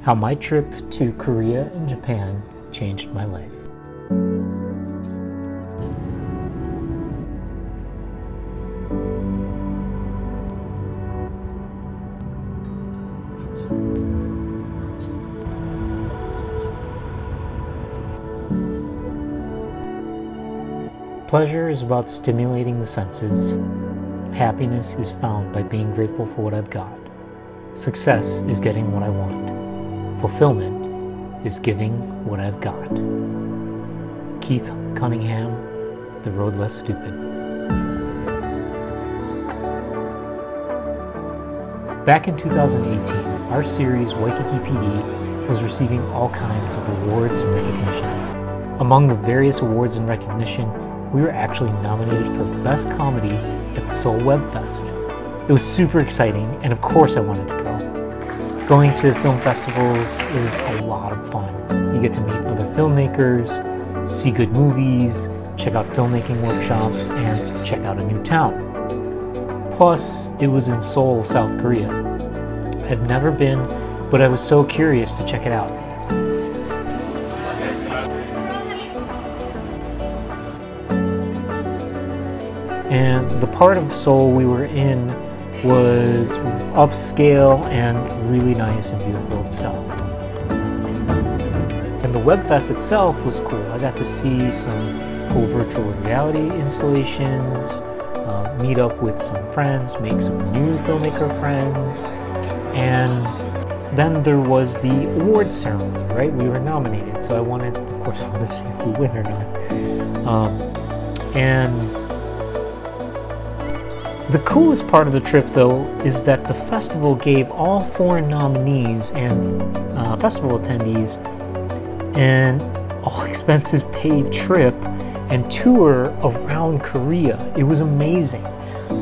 how my trip to Korea and Japan changed my life. Pleasure is about stimulating the senses. Happiness is found by being grateful for what I've got. Success is getting what I want. Fulfillment is giving what I've got. Keith Cunningham, The Road Less Stupid. Back in 2018, our series Waikiki PD was receiving all kinds of awards and recognition. Among the various awards and recognition, we were actually nominated for Best Comedy at the Seoul Web Fest. It was super exciting, and of course I wanted to go. Going to film festivals is a lot of fun. You get to meet other filmmakers, see good movies, check out filmmaking workshops, and check out a new town. Plus, it was in Seoul, South Korea. I've never been, but I was so curious to check it out. And the part of Seoul we were in was upscale and really nice and beautiful itself. And the WebFest itself was cool. I got to see some cool virtual reality installations, meet up with some friends, make some new filmmaker friends, and then there was the awards ceremony, right? We were nominated, so of course I wanted to see if we win or not. And the coolest part of the trip, though, is that the festival gave all foreign nominees and festival attendees an all-expenses paid trip and tour around Korea. It was amazing.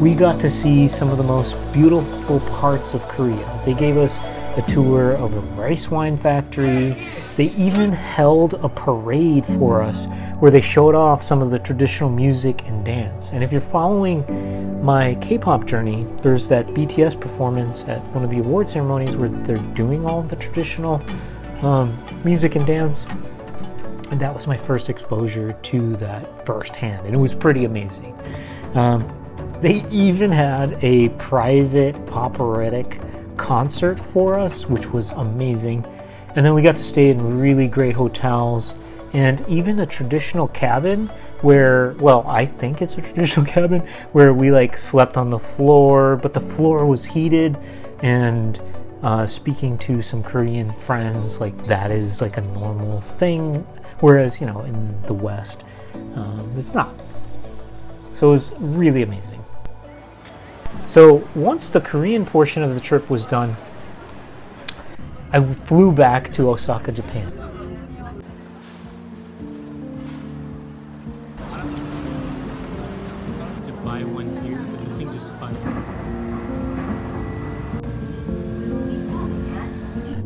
We got to see some of the most beautiful parts of Korea. They gave us a tour of a rice wine factory. They even held a parade for us where they showed off some of the traditional music and dance. And if you're following my K-pop journey, there's that BTS performance at one of the award ceremonies where they're doing all of the traditional music and dance. And that was my first exposure to that firsthand, and it was pretty amazing. They even had a private operatic concert for us, which was amazing. And then we got to stay in really great hotels and even a traditional cabin where, well, I think it's a traditional cabin where we slept on the floor, but the floor was heated. And speaking to some Korean friends, that is a normal thing, whereas in the West it's not. So it was really amazing. So once the Korean portion of the trip was done, I flew back to Osaka, Japan. To buy one here, but this thing just fun.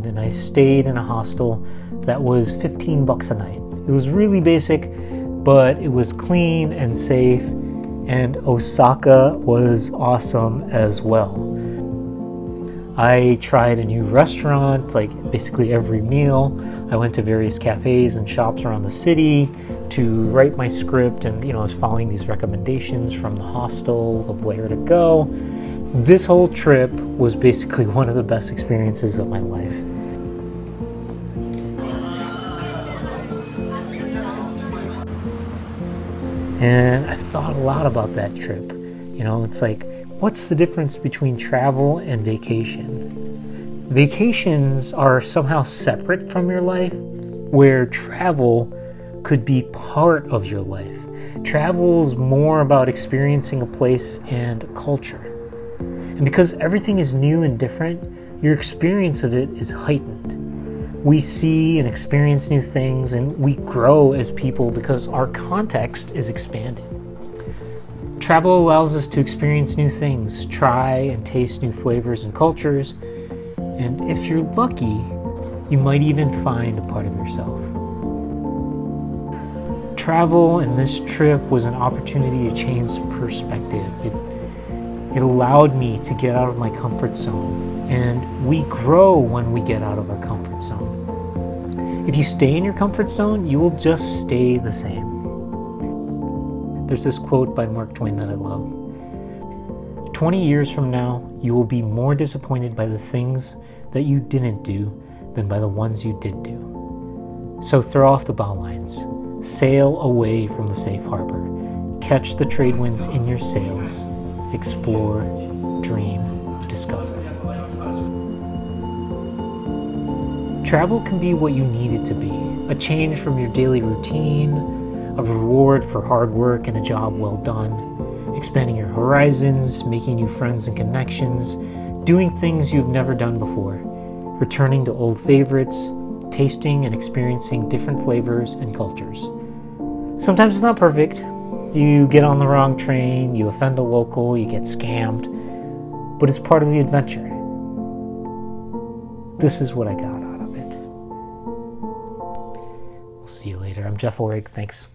And I stayed in a hostel that was $15 a night. It was really basic, but it was clean and safe, and Osaka was awesome as well. I tried a new restaurant, basically every meal. I went to various cafes and shops around the city to write my script, and I was following these recommendations from the hostel of where to go. This whole trip was basically one of the best experiences of my life. And I thought a lot about that trip. It's what's the difference between travel and vacation? Vacations are somehow separate from your life, where travel could be part of your life. Travel is more about experiencing a place and a culture. And because everything is new and different, your experience of it is heightened. We see and experience new things, and we grow as people because our context is expanded. Travel allows us to experience new things, try and taste new flavors and cultures, and if you're lucky, you might even find a part of yourself. Travel and this trip was an opportunity to change perspective. It allowed me to get out of my comfort zone, and we grow when we get out of our comfort zone. If you stay in your comfort zone, you will just stay the same. There's this quote by Mark Twain that I love. 20 years from now, you will be more disappointed by the things that you didn't do than by the ones you did do. So throw off the bow lines, sail away from the safe harbor, catch the trade winds in your sails, explore, dream, discover. Travel can be what you need it to be, a change from your daily routine, a reward for hard work and a job well done, expanding your horizons, making new friends and connections, doing things you've never done before, returning to old favorites, tasting and experiencing different flavors and cultures. Sometimes it's not perfect. You get on the wrong train, you offend a local, you get scammed, but it's part of the adventure. This is what I got out of it. We'll see you later. I'm Jeff Orig. Thanks.